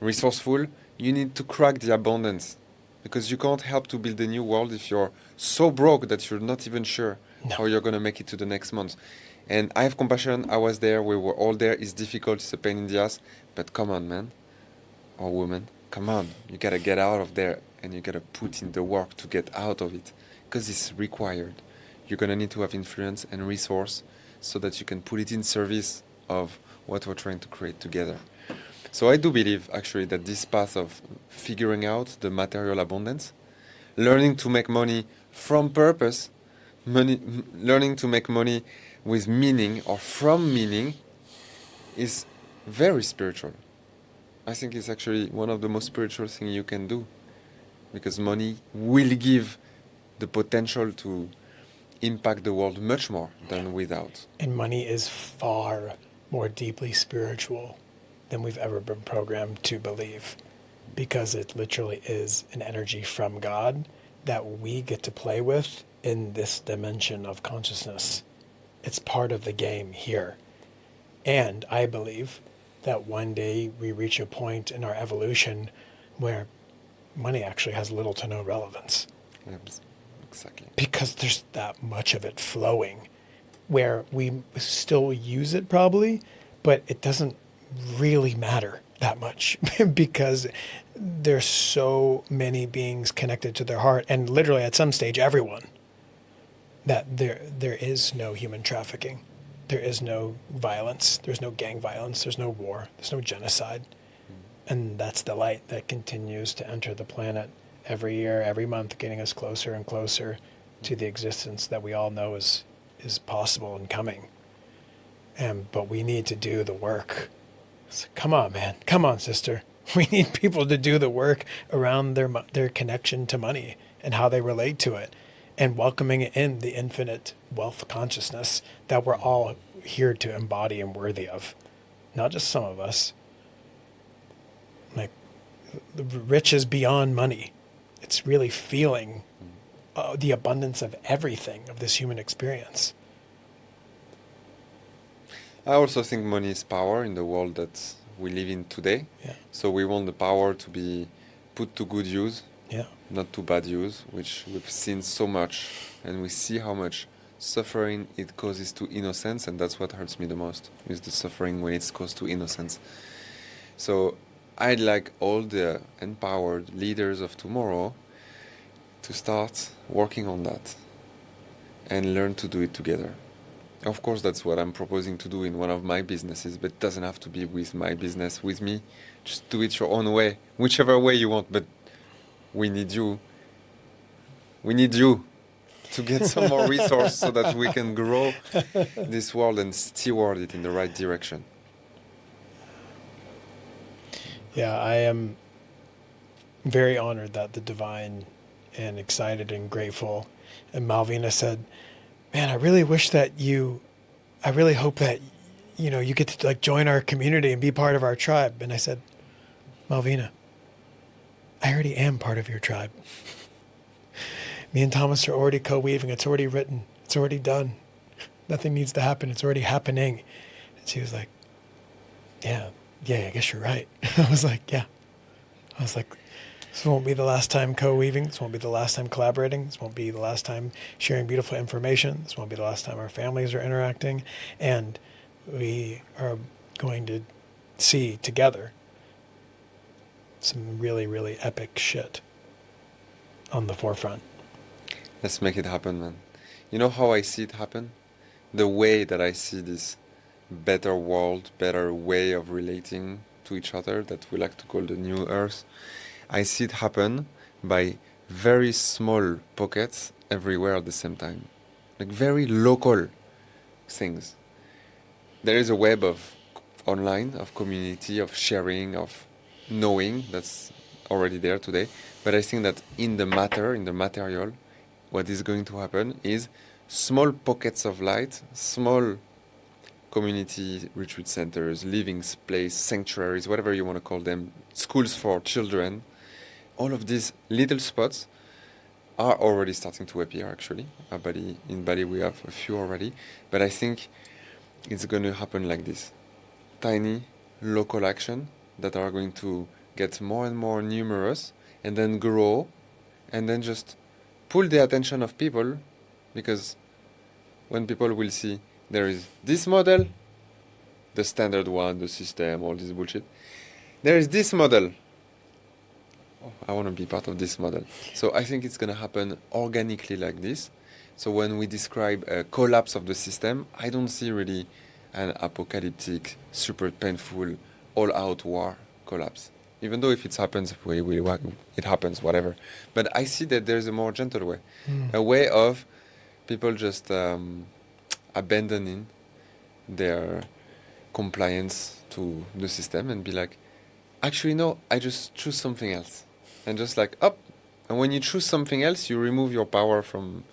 Resourceful, you need to crack the abundance, because you can't help to build a new world if you're so broke that you're not even sure how you're going to make it to the next month. And I have compassion. I was there. We were all there. It's difficult. It's a pain in the ass. But come on, man or woman. Come on. You got to get out of there and you got to put in the work to get out of it, because it's required. You're going to need to have influence and resource so that you can put it in service of what we're trying to create together. So I do believe, actually, that this path of figuring out the material abundance, learning to make money from purpose, learning to make money with meaning or from meaning, is very spiritual. I think it's actually one of the most spiritual things you can do, because money will give the potential to impact the world much more than without. And money is far more deeply spiritual than we've ever been programmed to believe, because it literally is an energy from God that we get to play with in this dimension of consciousness. It's part of the game here. And I believe that one day we reach a point in our evolution where money actually has little to no relevance. Exactly. Because there's that much of it flowing, where we still use it probably, but it doesn't really matter that much because there's so many beings connected to their heart, and literally at some stage everyone, that there is no human trafficking, there is no violence, there's no gang violence, there's no war, there's no genocide. And that's the light that continues to enter the planet every year, every month, getting us closer and closer to the existence that we all know is possible and coming. But we need to do the work. Come on, man. Come on, sister. We need people to do the work around their connection to money and how they relate to it, and welcoming in the infinite wealth consciousness that we're all here to embody and worthy of. Not just some of us. Like, the rich is beyond money. It's really feeling the abundance of everything of this human experience. I also think money is power in the world that we live in today. Yeah. So we want the power to be put to good use, Yeah. not to bad use, which we've seen so much, and we see how much suffering it causes to innocence, and that's what hurts me the most, is the suffering when it's caused to innocence. So I'd like all the empowered leaders of tomorrow to start working on that and learn to do it together. Of course, that's what I'm proposing to do in one of my businesses, but it doesn't have to be with my business, with me. Just do it your own way, whichever way you want, but we need you We need you to get some more resource so that we can grow this world and steward it in the right direction. Yeah, I am very honored that the divine and excited and grateful. And Malvina said, man, I really hope that, you get to like join our community and be part of our tribe. And I said, Malvina, I already am part of your tribe. Me and Thomas are already co-weaving. It's already written. It's already done. Nothing needs to happen. It's already happening. And she was like, yeah, I guess you're right. I was like, yeah. I was like, this won't be the last time co-weaving. This won't be the last time collaborating. This won't be the last time sharing beautiful information. This won't be the last time our families are interacting. And we are going to see together some really, really epic shit on the forefront. Let's make it happen, man. You know how I see it happen? The way that I see this better world, better way of relating to each other that we like to call the new earth. I see it happen by very small pockets everywhere at the same time. Like very local things. There is a web of online, of community, of sharing, of knowing that's already there today. But I think that in the matter, in the material, what is going to happen is small pockets of light, small community retreat centers, living space, sanctuaries, whatever you want to call them, schools for children. All of these little spots are already starting to appear, actually. In Bali, we have a few already. But I think it's going to happen like this. Tiny local action that are going to get more and more numerous and then grow and then just pull the attention of people, because when people will see there is this model, the standard one, the system, all this bullshit. There is this model. Oh, I want to be part of this model. So I think it's going to happen organically like this. So when we describe a collapse of the system, I don't see really an apocalyptic, super painful, all-out war collapse. Even though if it happens, it happens, whatever. But I see that there's a more gentle way. A way of people just abandoning their compliance to the system and be like, actually, no, I just choose something else. And just like, up. And when you choose something else, you remove your power from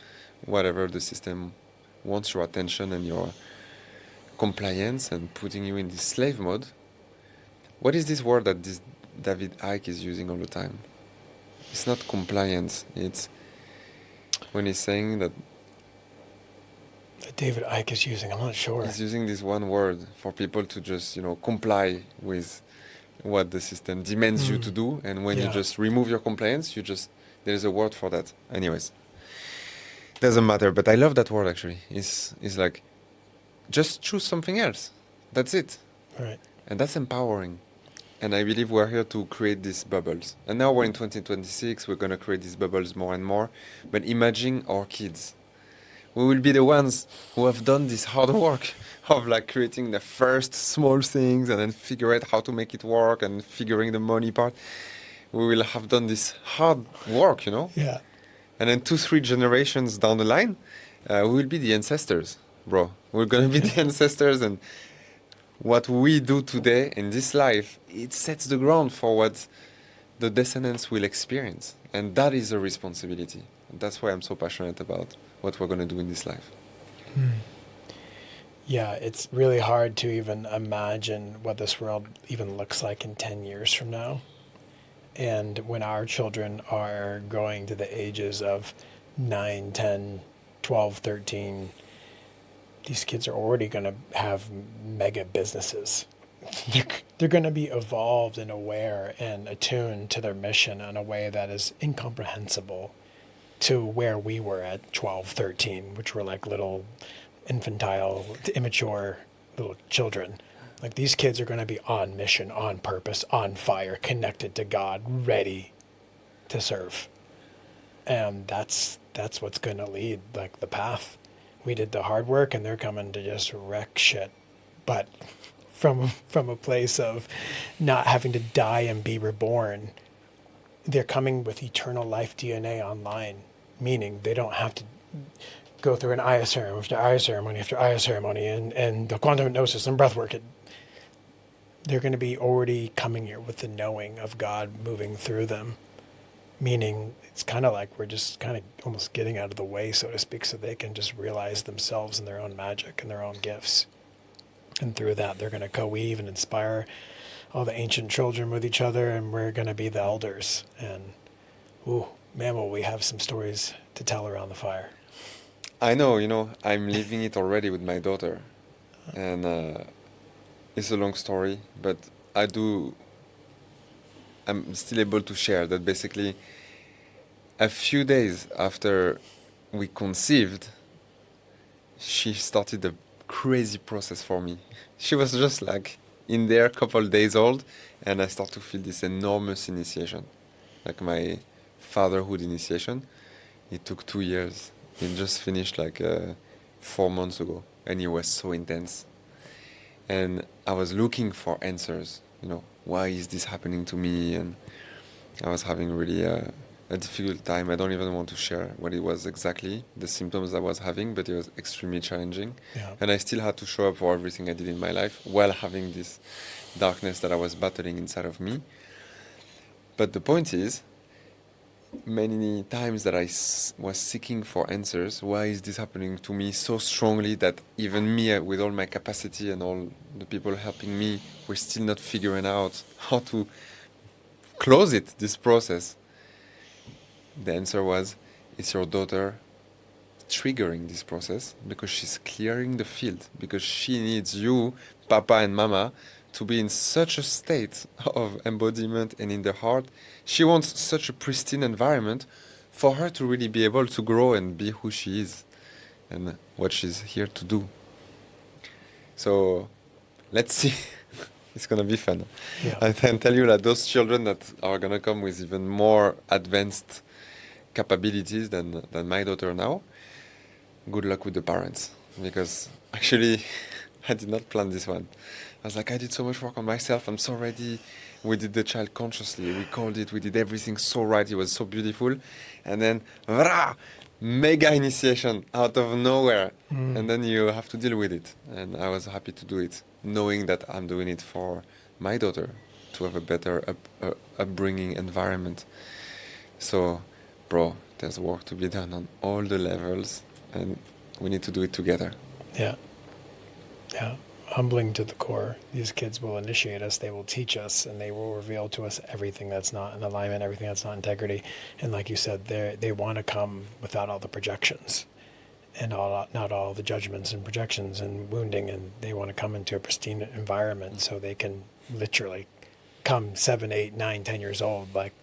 whatever the system wants your attention and your compliance and putting you in this slave mode. What is this word that this David Icke is using all the time? It's not compliance. It's when he's saying that David Icke is using, I'm not sure. He's using this one word for people to just, comply with what the system demands you to do. And when you just remove your compliance, there's a word for that. Anyways, doesn't matter. But I love that word, actually. It's like, just choose something else. That's it. Right. And that's empowering. And I believe we're here to create these bubbles. And now we're in 2026. We're going to create these bubbles more and more. But imagine our kids. We will be the ones who have done this hard work of like creating the first small things and then figure out how to make it work and figuring the money part. We will have done this hard work, Yeah. And then 2-3 generations down the line, we will be the ancestors, bro. We're going to be the ancestors, and what we do today in this life, it sets the ground for what the descendants will experience. And that is a responsibility. And that's why I'm so passionate about what we're going to do in this life. Yeah, it's really hard to even imagine what this world even looks like in 10 years from now. And when our children are growing to the ages of 9, 10, 12, 13, these kids are already going to have mega businesses. They're going to be evolved and aware and attuned to their mission in a way that is incomprehensible to where we were at 12, 13, which were like little infantile, immature little children. Like these kids are going to be on mission, on purpose, on fire, connected to God, ready to serve. And that's what's going to lead like the path. We did the hard work and they're coming to just wreck shit. But from a place of not having to die and be reborn, they're coming with eternal life DNA online. meaning they don't have to go through an eye ceremony after eye ceremony after eye ceremony and the quantum hypnosis and breath work. They're going to be already coming here with the knowing of God moving through them, meaning it's kind of like we're just kind of almost getting out of the way, so to speak, so they can just realize themselves and their own magic and their own gifts. And through that, they're going to co-weave and inspire all the ancient children with each other, and we're going to be the elders. And, ooh, man, will we have some stories to tell around the fire. I know, I'm living it already with my daughter. And it's a long story, but I'm still able to share that basically a few days after we conceived, she started a crazy process for me. She was just like in there, couple days old, and I start to feel this enormous initiation, like my fatherhood initiation. It took 2 years. It just finished like 4 months ago, and it was so intense. And I was looking for answers, why is this happening to me? And I was having really a difficult time. I don't even want to share what it was exactly, the symptoms I was having, but it was extremely challenging. Yeah. And I still had to show up for everything I did in my life while having this darkness that I was battling inside of me. But the point is, many times that I was seeking for answers, why is this happening to me so strongly that even me, with all my capacity and all the people helping me, we're still not figuring out how to close this process. The answer was, it's your daughter triggering this process because she's clearing the field, because she needs you, Papa and Mama, to be in such a state of embodiment and in the heart. She wants such a pristine environment for her to really be able to grow and be who she is and what she's here to do. So let's see. It's going to be fun. Yeah. I can tell you that those children that are going to come with even more advanced capabilities than my daughter now, good luck with the parents. Because actually, I did not plan this one. I was like, I did so much work on myself. I'm so ready. We did the child consciously. We called it. We did everything so right. It was so beautiful. And then, mega initiation out of nowhere. And then you have to deal with it. And I was happy to do it, knowing that I'm doing it for my daughter to have a better upbringing environment. So, bro, there's work to be done on all the levels. And we need to do it together. Yeah. Yeah. Humbling to the core. These kids will initiate us, they will teach us, and they will reveal to us everything that's not in alignment, everything that's not integrity. And like you said, they want to come without all the projections and not all the judgments and projections and wounding, and they want to come into a pristine environment so they can literally come 7, 8, 9, 10 years old. Like,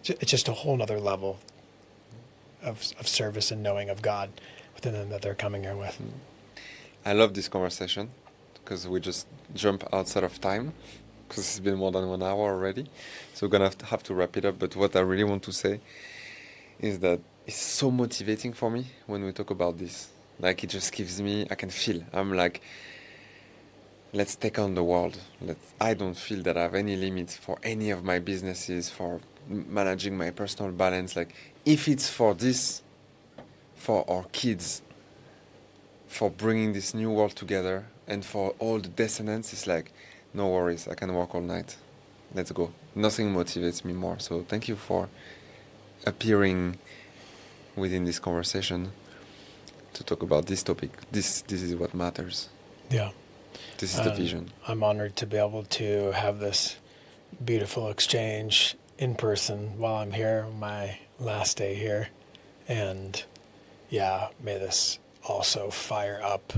it's just a whole nother level of service and knowing of God within them that they're coming here with. I love this conversation because we just jump outside of time because it's been more than 1 hour already. So we're going to have to wrap it up. But what I really want to say is that it's so motivating for me when we talk about this. Like, it just gives me, I can feel, I'm like, let's take on the world. I don't feel that I have any limits for any of my businesses, for managing my personal balance. Like, if it's for this, for our kids, for bringing this new world together, and for all the dissonance, it's like, no worries, I can work all night. Let's go. Nothing motivates me more. So thank you for appearing within this conversation to talk about this topic. This is what matters. Yeah. This is the vision. I'm honored to be able to have this beautiful exchange in person while I'm here, my last day here. And yeah, may this also fire up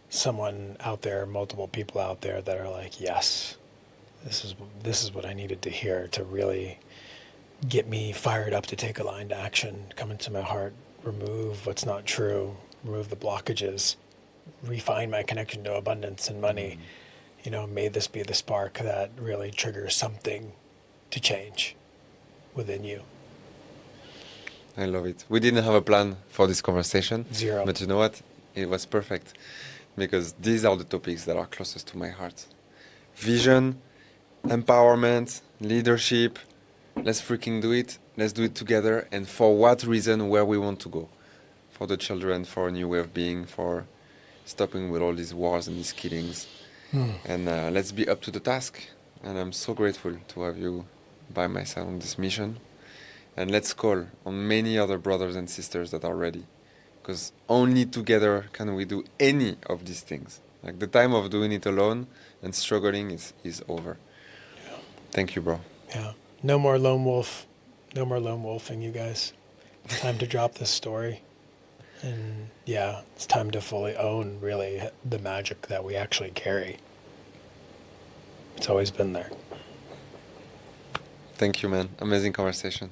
someone out there, multiple people out there that are like, yes, this is what I needed to hear to really get me fired up to take aligned action, come into my heart, remove what's not true, remove the blockages, refine my connection to abundance and money. May this be the spark that really triggers something to change within you. I love it. We didn't have a plan for this conversation. Zero. But you know what? It was perfect. Because these are the topics that are closest to my heart. Vision, empowerment, leadership. Let's freaking do it. let's do it together, and for what reason, where we want to go. For the children, for a new way of being, for stopping with all these wars and these killings. And let's be up to the task. And I'm so grateful to have you by my side on this mission. And let's call on many other brothers and sisters that are ready. Because only together can we do any of these things. Like the time of doing it alone and struggling is over. Yeah. Thank you, bro. Yeah. No more lone wolf. No more lone wolfing, you guys. It's time to drop this story. And yeah, it's time to fully own, really, the magic that we actually carry. It's always been there. Thank you, man. Amazing conversation.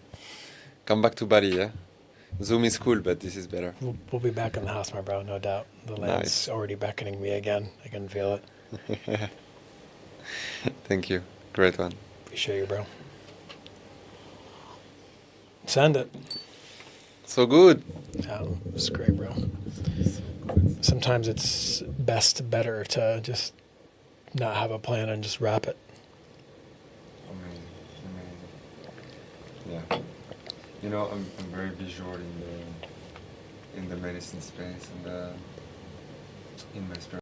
Come back to Bali, yeah? Zoom is cool, but this is better. We'll be back in the house, my bro, no doubt. The land's Nice. already beckoning me again. I can feel it. Thank you. Great one. Appreciate you, bro. Send it. So good. Yeah, it's great, bro. Sometimes it's better to just not have a plan and just wrap it. Amazing. Yeah. You know, I'm very visual in the medicine space and in my spirit.